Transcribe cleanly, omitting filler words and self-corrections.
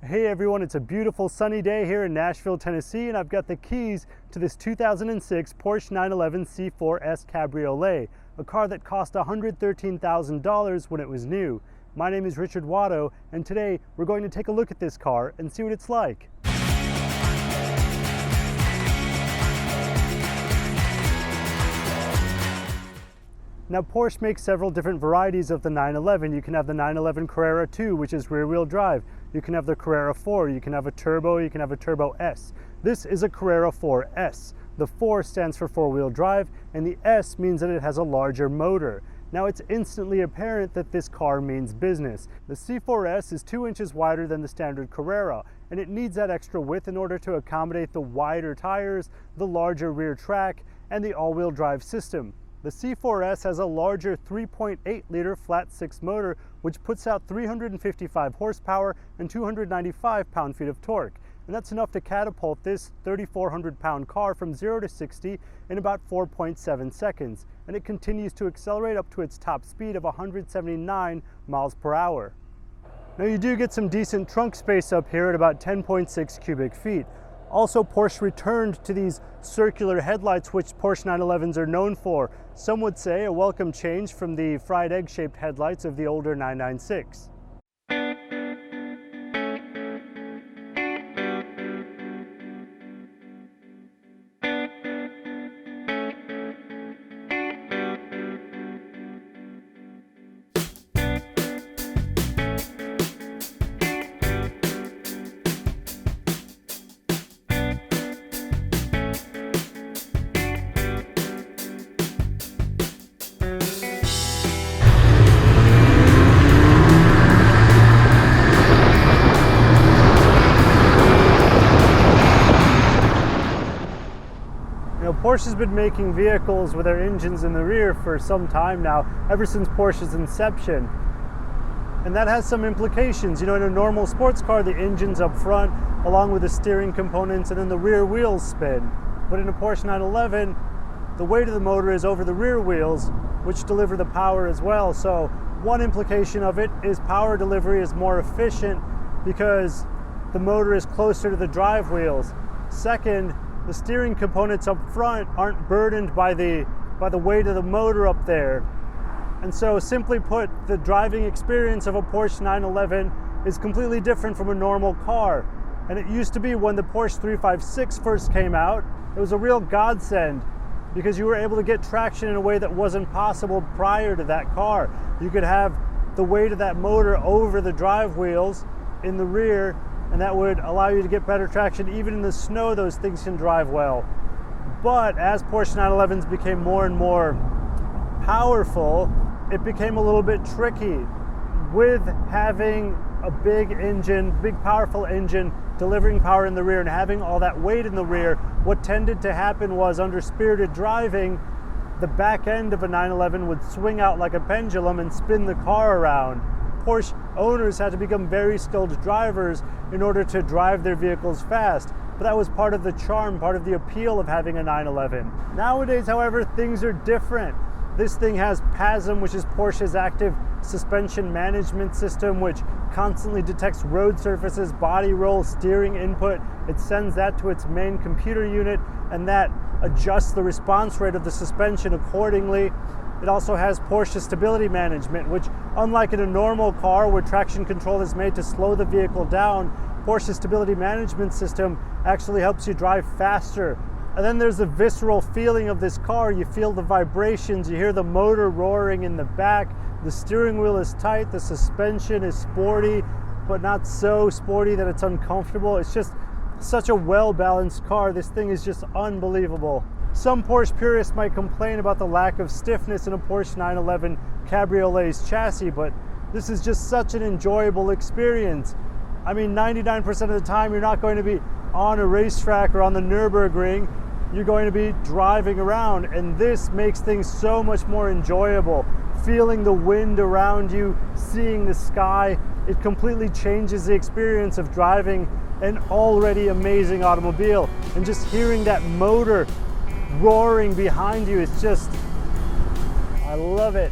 Hey everyone, it's a beautiful sunny day here in Nashville, Tennessee, and I've got the keys to this 2006 Porsche 911 C4S Cabriolet, a car that cost $113,000 when it was new. My name is Richard Watto, and today we're going to take a look at this car and see what it's like. Now Porsche makes several different varieties of the 911. You can have the 911 Carrera 2, which is rear-wheel drive. You can have the Carrera 4, you can have a Turbo, you can have a Turbo S. This is a Carrera 4S. The 4 stands for four-wheel drive, and the S means that it has a larger motor. Now it's instantly apparent that this car means business. The C4S is 2 inches wider than the standard Carrera, and it needs that extra width in order to accommodate the wider tires, the larger rear track, and the all-wheel drive system. The C4S has a larger 3.8-liter flat-six motor, which puts out 355 horsepower and 295 pound-feet of torque. And that's enough to catapult this 3,400-pound car from 0 to 60 in about 4.7 seconds. And it continues to accelerate up to its top speed of 179 miles per hour. Now you do get some decent trunk space up here at about 10.6 cubic feet. Also, Porsche returned to these circular headlights, which Porsche 911s are known for. Some would say a welcome change from the fried egg-shaped headlights of the older 996. Porsche has been making vehicles with their engines in the rear for some time now, ever since Porsche's inception. And that has some implications. You know, in a normal sports car, the engine's up front, along with the steering components, and then the rear wheels spin. But in a Porsche 911, the weight of the motor is over the rear wheels, which deliver the power as well. So one implication of it is power delivery is more efficient because the motor is closer to the drive wheels. Second, the steering components up front aren't burdened by the weight of the motor up there. And so simply put, the driving experience of a Porsche 911 is completely different from a normal car. And it used to be when the Porsche 356 first came out, it was a real godsend because you were able to get traction in a way that wasn't possible prior to that car. You could have the weight of that motor over the drive wheels in the rear, and that would allow you to get better traction. Even in the snow, those things can drive well. But as Porsche 911s became more and more powerful, it became a little bit tricky. With having a big engine, big powerful engine, delivering power in the rear and having all that weight in the rear, what tended to happen was under spirited driving, the back end of a 911 would swing out like a pendulum and spin the car around. Porsche owners had to become very skilled drivers in order to drive their vehicles fast. But that was part of the charm, part of the appeal of having a 911. Nowadays, however, things are different. This thing has PASM, which is Porsche's active suspension management system, which constantly detects road surfaces, body roll, steering input. It sends that to its main computer unit, and that adjusts the response rate of the suspension accordingly. It also has Porsche stability management, which, unlike in a normal car where traction control is made to slow the vehicle down, Porsche's stability management system actually helps you drive faster. And then there's the visceral feeling of this car. You feel the vibrations, you hear the motor roaring in the back, the steering wheel is tight, the suspension is sporty, but not so sporty that it's uncomfortable. It's just such a well-balanced car. This thing is just unbelievable. Some Porsche purists might complain about the lack of stiffness in a Porsche 911 Cabriolet's chassis, but this is just such an enjoyable experience. I mean, 99% of the time you're not going to be on a racetrack or on the Nürburgring. You're going to be driving around, and this makes things so much more enjoyable. Feeling the wind around you, seeing the sky, it completely changes the experience of driving an already amazing automobile. And just hearing that motor roaring behind you, it's just, I love it.